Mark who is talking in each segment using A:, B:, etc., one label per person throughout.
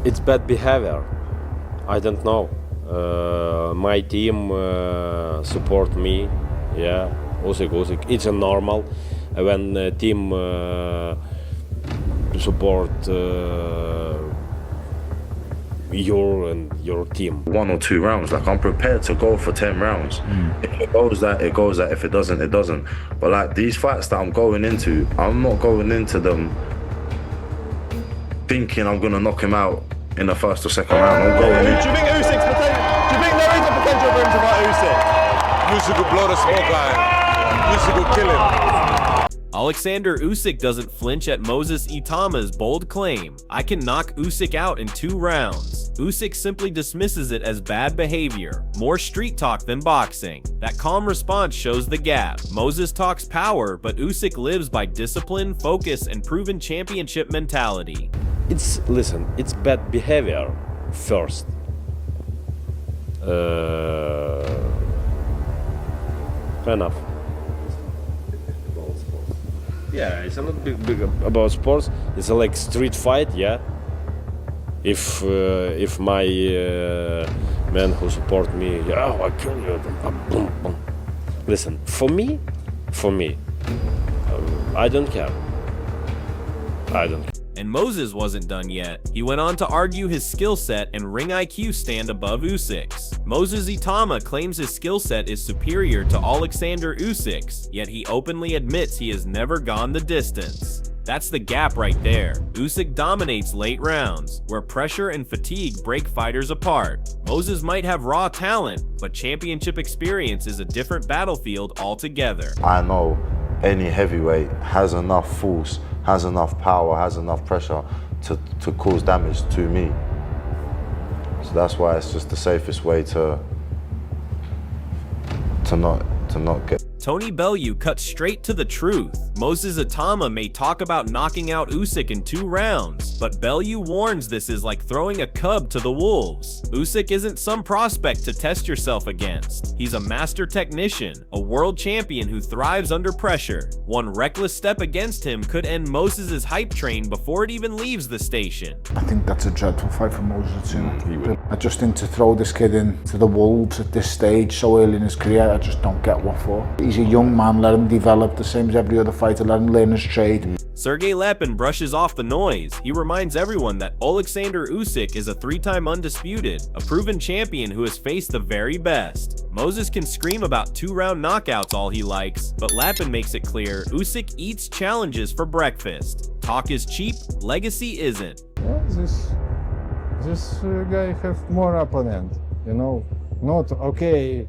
A: It's bad behavior. I don't know. My team support me. Yeah, Usyk. It's a normal when team support your team.
B: 1 or 2 rounds, like I'm prepared to go for 10 rounds. If it goes that, it goes that. If it doesn't, it doesn't. But like these fights that I'm going into, I'm not going into them thinking I'm gonna knock him out in the first or second round. I'm going in.
C: Do you think Usyk's potential? Do you think there is a potential for him to fight Usyk?
D: Usyk will blow the smoke out. Usyk will kill him.
E: Oleksandr Usyk doesn't flinch at Moses Itauma's bold claim, "I can knock Usyk out in 2 rounds." Usyk simply dismisses it as bad behavior, more street talk than boxing. That calm response shows the gap. Moses talks power, but Usyk lives by discipline, focus, and proven championship mentality.
A: It's bad behavior first. Enough. Yeah, it's not big about sports. It's like street fight. Yeah. If my men who support me, yeah, I kill you. Boom, boom. Listen, for me, I don't care. I don't care.
E: And Moses wasn't done yet. He went on to argue his skill set and ring IQ stand above Usyk's. Moses Itauma claims his skill set is superior to Oleksandr Usyk's, yet he openly admits he has never gone the distance. That's the gap right there. Usyk dominates late rounds, where pressure and fatigue break fighters apart. Moses might have raw talent, but championship experience is a different battlefield altogether.
B: I know any heavyweight has enough force, has enough power, has enough pressure to cause damage to me. So that's why it's just the safest way to not get.
E: Tony Bellew cuts straight to the truth. Moses Itauma may talk about knocking out Usyk in 2 rounds, but Bellew warns this is like throwing a cub to the wolves. Usyk isn't some prospect to test yourself against. He's a master technician, a world champion who thrives under pressure. One reckless step against him could end Moses' hype train before it even leaves the station.
F: I think that's a dreadful fight for Moses Itauma. I just think to throw this kid into the wolves at this stage so early in his career, I just don't get what for. He's a young man, let him develop the same as every other fighter, let him learn his trade.
E: Sergey Lepin brushes off the noise. He reminds everyone that Oleksandr Usyk is a 3-time undisputed, a proven champion who has faced the very best. Moses can scream about 2-round knockouts all he likes, but Lepin makes it clear Usyk eats challenges for breakfast. Talk is cheap, legacy isn't.
G: Yeah, this guy have more opponent, you know. Not okay.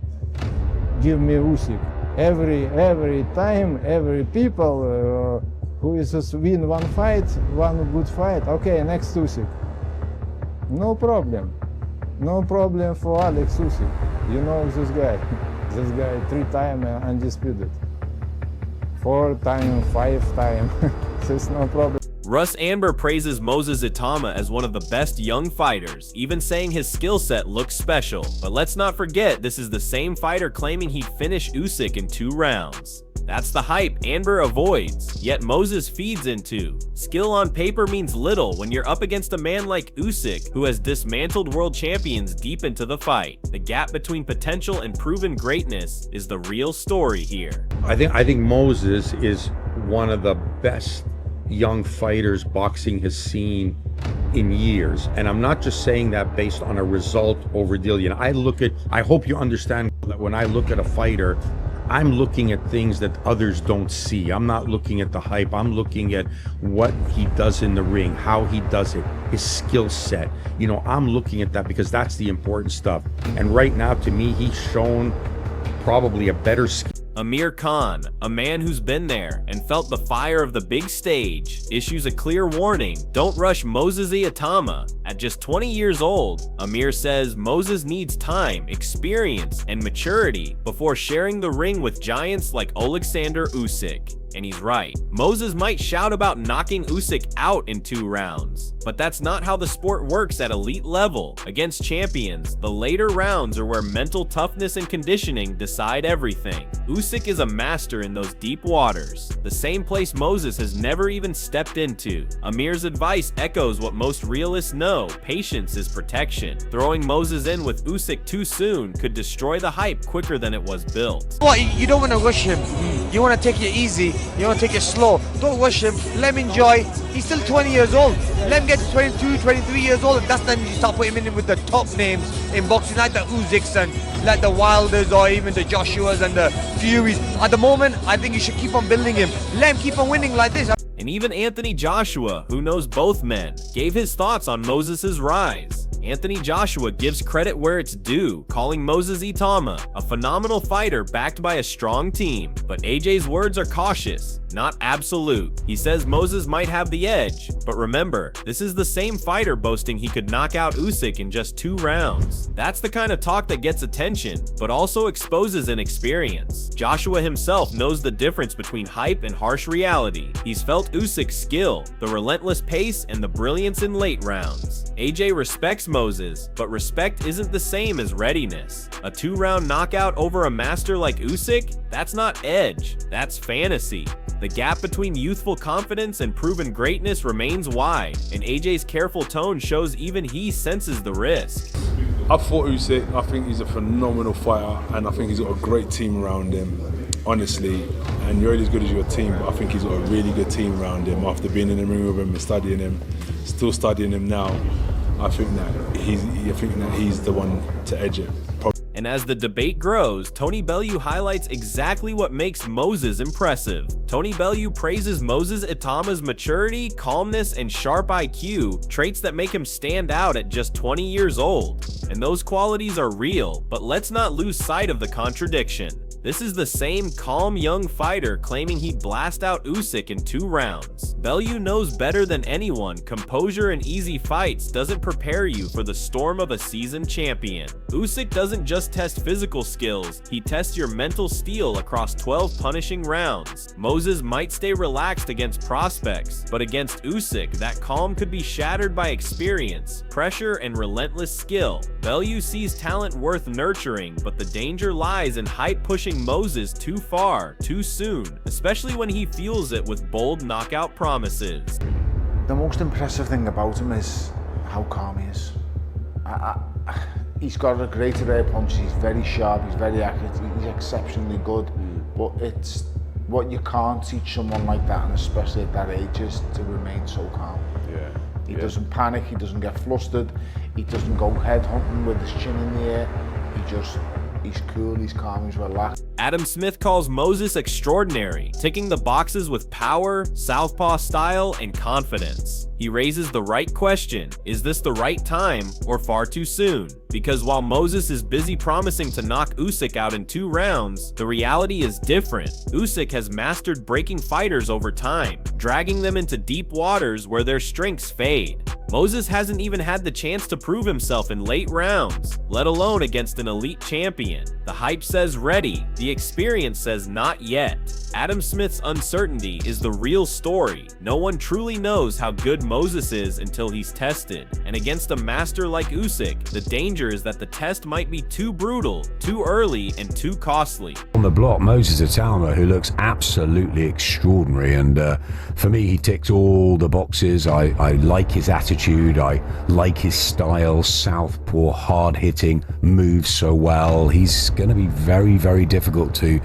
G: Give me Usyk. Every time, every people who is just win one fight, one good fight. Okay, next Usyk. No problem. No problem for Alex Usyk. You know this guy. This guy 3-time undisputed. 4-time, 5-time. There's no problem.
E: Russ Amber praises Moses Itauma as one of the best young fighters, even saying his skill set looks special. But let's not forget, this is the same fighter claiming he'd finish Usyk in 2 rounds. That's the hype Amber avoids, yet Moses feeds into. Skill on paper means little when you're up against a man like Usyk, who has dismantled world champions deep into the fight. The gap between potential and proven greatness is the real story here.
H: I think Moses is one of the best young fighters boxing has seen in years, and I'm not just saying that based on a result over deal. You know, I hope you understand that when I look at a fighter, I'm looking at things that others don't see. I'm not looking at the hype. I'm looking at what he does in the ring, how he does it, his skill set. You know, I'm looking at that because that's the important stuff. And right now, to me, he's shown probably a better skill.
E: Amir Khan, a man who's been there and felt the fire of the big stage, issues a clear warning: don't rush Moses Itauma. At just 20 years old, Amir says Moses needs time, experience, and maturity before sharing the ring with giants like Oleksandr Usyk. And he's right. Moses might shout about knocking Usyk out in 2 rounds, but that's not how the sport works at elite level. Against champions, the later rounds are where mental toughness and conditioning decide everything. Usyk is a master in those deep waters, the same place Moses has never even stepped into. Amir's advice echoes what most realists know: patience is protection. Throwing Moses in with Usyk too soon could destroy the hype quicker than it was built.
I: What, you don't want to rush him. You want to take it easy. You want to take it slow. Don't rush him. Let him enjoy. He's still 20 years old. Let him get to 22, 23 years old, and that's then you start putting him in with the top names in boxing, like the Usyks and like the Wilders or even the Joshuas and the Furies. At the moment, I think you should keep on building him. Let him keep on winning like this.
E: And even Anthony Joshua, who knows both men, gave his thoughts on Moses' rise. Anthony Joshua gives credit where it's due, calling Moses Itauma a phenomenal fighter backed by a strong team. But AJ's words are cautious, not absolute. He says Moses might have the edge, but remember, this is the same fighter boasting he could knock out Usyk in just 2 rounds. That's the kind of talk that gets attention, but also exposes inexperience. Joshua himself knows the difference between hype and harsh reality. He's felt Usyk's skill, the relentless pace, and the brilliance in late rounds. AJ respects Moses, but respect isn't the same as readiness. A 2-round knockout over a master like Usyk? That's not edge, that's fantasy. The gap between youthful confidence and proven greatness remains wide, and AJ's careful tone shows even he senses the risk.
J: I've fought Usyk. I think he's a phenomenal fighter, and I think he's got a great team around him, honestly. And you're only as good as your team, but I think he's got a really good team around him. After being in the ring with him and studying him, still studying him now, I think that he's the one to edge it.
E: And as the debate grows, Tony Bellew highlights exactly what makes Moses impressive. Tony Bellew praises Moses Itauma's maturity, calmness, and sharp IQ, traits that make him stand out at just 20 years old. And those qualities are real, but let's not lose sight of the contradiction. This is the same calm young fighter claiming he'd blast out Usyk in 2 rounds. Bellew knows better than anyone composure in easy fights doesn't prepare you for the storm of a seasoned champion. Usyk doesn't just test physical skills, he tests your mental steel across 12 punishing rounds. Moses might stay relaxed against prospects, but against Usyk, that calm could be shattered by experience, pressure, and relentless skill. Bellew sees talent worth nurturing, but the danger lies in hype pushing Moses too far, too soon, especially when he fuels it with bold knockout promises.
F: The most impressive thing about him is how calm he is. He's got a great array of punches, he's very sharp, he's very accurate, he's exceptionally good, but it's what you can't teach someone like that, and especially at that age, is to remain so calm. He doesn't panic, he doesn't get flustered, he doesn't go head hunting with his chin in the air, he's cool, he's calm, he's relaxed.
E: Adam Smith calls Moses extraordinary, ticking the boxes with power, southpaw style, and confidence. He raises the right question: is this the right time or far too soon? Because while Moses is busy promising to knock Usyk out in 2 rounds, the reality is different. Usyk has mastered breaking fighters over time, dragging them into deep waters where their strengths fade. Moses hasn't even had the chance to prove himself in late rounds, let alone against an elite champion. The hype says ready, the experience says not yet. Adam Smith's uncertainty is the real story. No one truly knows how good Moses is until he's tested. And against a master like Usyk, the danger is that the test might be too brutal, too early, and too costly.
K: On the block, Moses Itauma, who looks absolutely extraordinary, and for me, he ticks all the boxes. I like his attitude, I like his style, southpaw, hard-hitting, moves so well. He's going to be very, very difficult to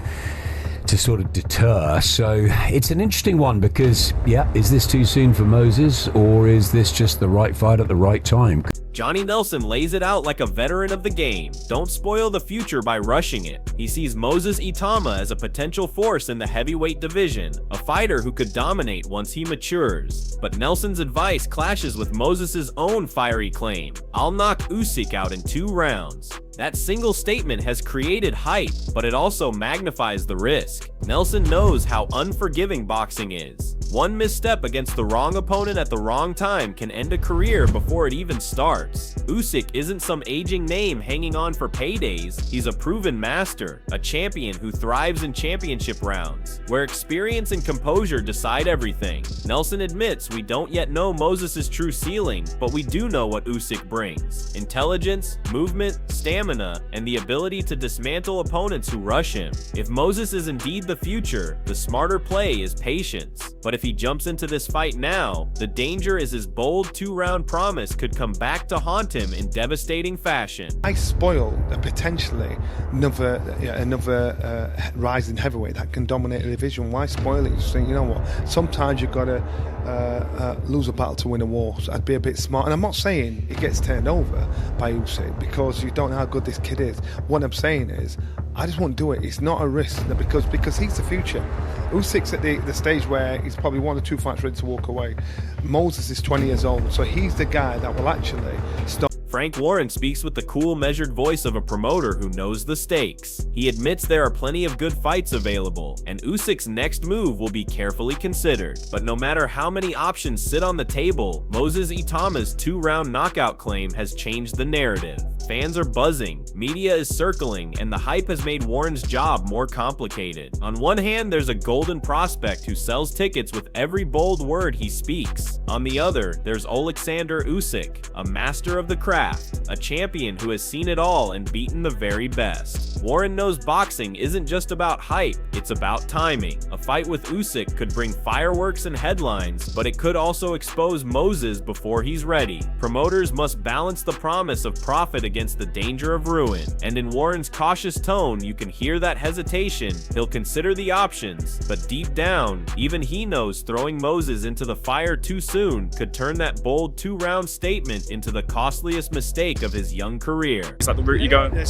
K: sort of deter. So it's an interesting one because, yeah, is this too soon for Moses, or is this just the right fight at the right time?
E: Johnny Nelson lays it out like a veteran of the game. Don't spoil the future by rushing it. He sees Moses Itauma as a potential force in the heavyweight division, a fighter who could dominate once he matures. But Nelson's advice clashes with Moses' own fiery claim: "I'll knock Usyk out in 2 rounds." That single statement has created hype, but it also magnifies the risk. Nelson knows how unforgiving boxing is. One misstep against the wrong opponent at the wrong time can end a career before it even starts. Usyk isn't some aging name hanging on for paydays. He's a proven master, a champion who thrives in championship rounds, where experience and composure decide everything. Nelson admits we don't yet know Moses' true ceiling, but we do know what Usyk brings: intelligence, movement, stamina, and the ability to dismantle opponents who rush him. If Moses is indeed the future, the smarter play is patience. But if he jumps into this fight now, the danger is his bold 2-round promise could come back to haunt him in devastating fashion.
L: I spoiled potentially another rising heavyweight that can dominate the division. Why spoil it? Just think, you know what? Sometimes you've got to lose a battle to win a war. So I'd be a bit smart. And I'm not saying it gets turned over by Usyk because you don't know how good this kid is. What I'm saying is, I just won't do it. It's not a risk because he's the future. Usyk's at the stage where he's probably 1 or 2 fights ready to walk away. Moses is 20 years old, so he's the guy that will actually stop.
E: Frank Warren speaks with the cool, measured voice of a promoter who knows the stakes. He admits there are plenty of good fights available, and Usyk's next move will be carefully considered. But no matter how many options sit on the table, Moses Itauma's 2-round knockout claim has changed the narrative. Fans are buzzing, media is circling, and the hype has made Warren's job more complicated. On one hand, there's a golden prospect who sells tickets with every bold word he speaks. On the other, there's Oleksandr Usyk, a master of the craft, a champion who has seen it all and beaten the very best. Warren knows boxing isn't just about hype, it's about timing. A fight with Usyk could bring fireworks and headlines, but it could also expose Moses before he's ready. Promoters must balance the promise of profit against the danger of ruin, and in Warren's cautious tone, you can hear that hesitation. He'll consider the options, but deep down, even he knows throwing Moses into the fire too soon could turn that bold 2-round statement into the costliest mistake of his young career.
M: Is that the route you go?
N: There's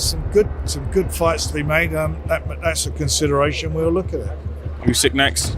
N: some good fights to be made. That's a consideration. We'll look at it.
M: Usyk next.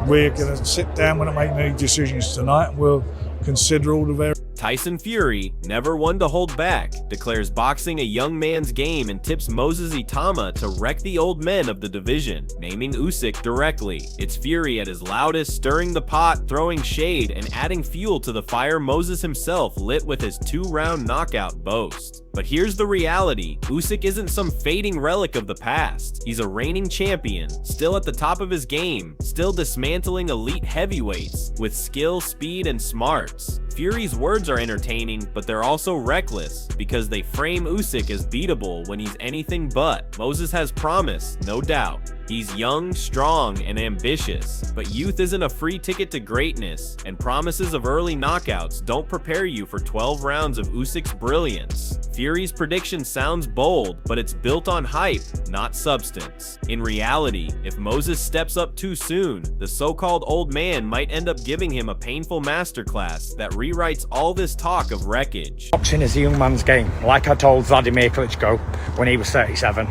N: We're going to sit down. We're not making any decisions tonight. We'll consider all the various.
E: Tyson Fury, never one to hold back, declares boxing a young man's game and tips Moses Itauma to wreck the old men of the division, naming Usyk directly. It's Fury at his loudest, stirring the pot, throwing shade, and adding fuel to the fire Moses himself lit with his 2-round knockout boast. But here's the reality: Usyk isn't some fading relic of the past. He's a reigning champion, still at the top of his game, still dismantling elite heavyweights with skill, speed, and smarts. Fury's words are entertaining, but they're also reckless, because they frame Usyk as beatable when he's anything but. Moses has promise, no doubt. He's young, strong, and ambitious, but youth isn't a free ticket to greatness, and promises of early knockouts don't prepare you for 12 rounds of Usyk's brilliance. Fury's prediction sounds bold, but it's built on hype, not substance. In reality, if Moses steps up too soon, the so-called old man might end up giving him a painful masterclass that rewrites all this talk of wreckage.
O: Boxing is a young man's game, like I told Vladimir Klitschko when he was 37.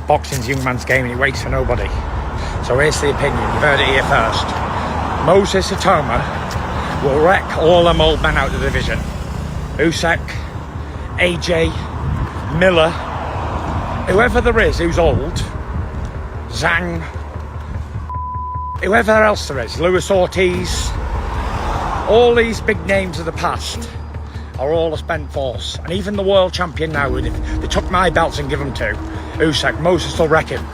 O: Boxing's a young man's game and it waits for nobody. So here's the opinion, you've heard it here first. Moses Itauma will wreck all them old men out of the division. Usyk, AJ, Miller, whoever there is who's old, Zhang, whoever else there is, Luis Ortiz, all these big names of the past are all a spent force. And even the world champion now, if they took my belts and give them to Usyk, Moses will wreck him.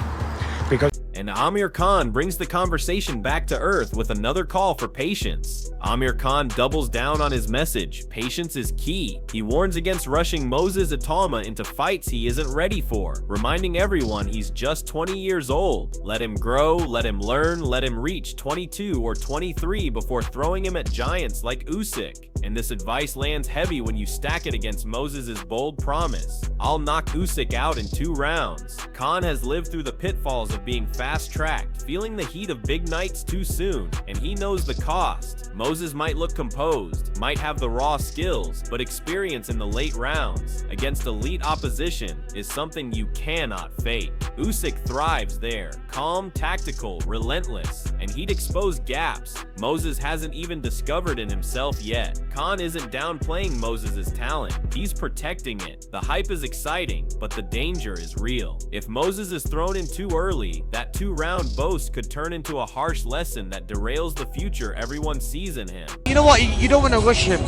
O: Because
E: And Amir Khan brings the conversation back to earth with another call for patience. Amir Khan doubles down on his message: patience is key. He warns against rushing Moses Itauma into fights he isn't ready for, reminding everyone he's just 20 years old. Let him grow, let him learn, let him reach 22 or 23 before throwing him at giants like Usyk. And this advice lands heavy when you stack it against Moses' bold promise: I'll knock Usyk out in 2 rounds. Khan has lived through the pitfalls of being fast-tracked, feeling the heat of big nights too soon, and he knows the cost. Moses might look composed, might have the raw skills, but experience in the late rounds against elite opposition is something you cannot fake. Usyk thrives there, calm, tactical, relentless, and he'd expose gaps Moses hasn't even discovered in himself yet. Khan isn't downplaying Moses' talent, he's protecting it. The hype is exciting, but the danger is real. If Moses is thrown in too early, that two-round boast could turn into a harsh lesson that derails the future everyone sees in him.
I: You know what? You don't want to rush him.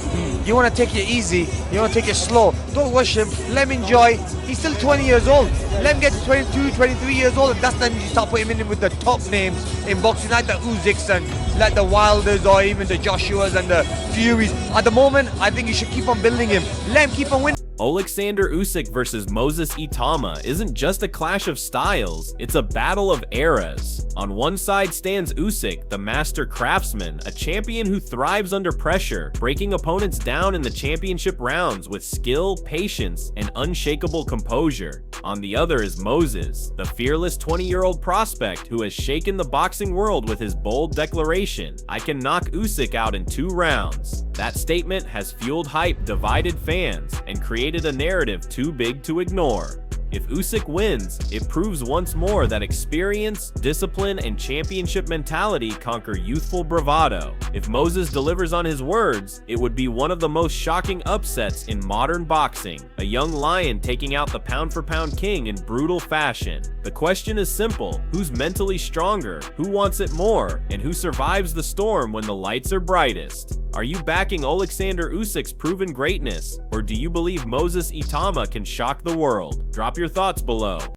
I: You want to take it easy. You want to take it slow. Don't rush him. Let him enjoy. He's still 20 years old. Let him get to 22, 23 years old, and that's then you start putting him in with the top names in boxing, like the Usyks and like the Wilders or even the Joshuas and the Furies. At the moment, I think you should keep on building him. Let him keep on winning.
E: Oleksandr Usyk versus Moses Itauma isn't just a clash of styles, it's a battle of eras. On one side stands Usyk, the master craftsman, a champion who thrives under pressure, breaking opponents down in the championship rounds with skill, patience, and unshakable composure. On the other is Moses, the fearless 20-year-old prospect who has shaken the boxing world with his bold declaration, "I can knock Usyk out in 2 rounds." That statement has fueled hype, divided fans, and created a narrative too big to ignore. If Usyk wins, it proves once more that experience, discipline, and championship mentality conquer youthful bravado. If Moses delivers on his words, it would be one of the most shocking upsets in modern boxing, a young lion taking out the pound-for-pound king in brutal fashion. The question is simple: who's mentally stronger, who wants it more, and who survives the storm when the lights are brightest? Are you backing Oleksandr Usyk's proven greatness, or do you believe Moses Itauma can shock the world? Drop your thoughts below.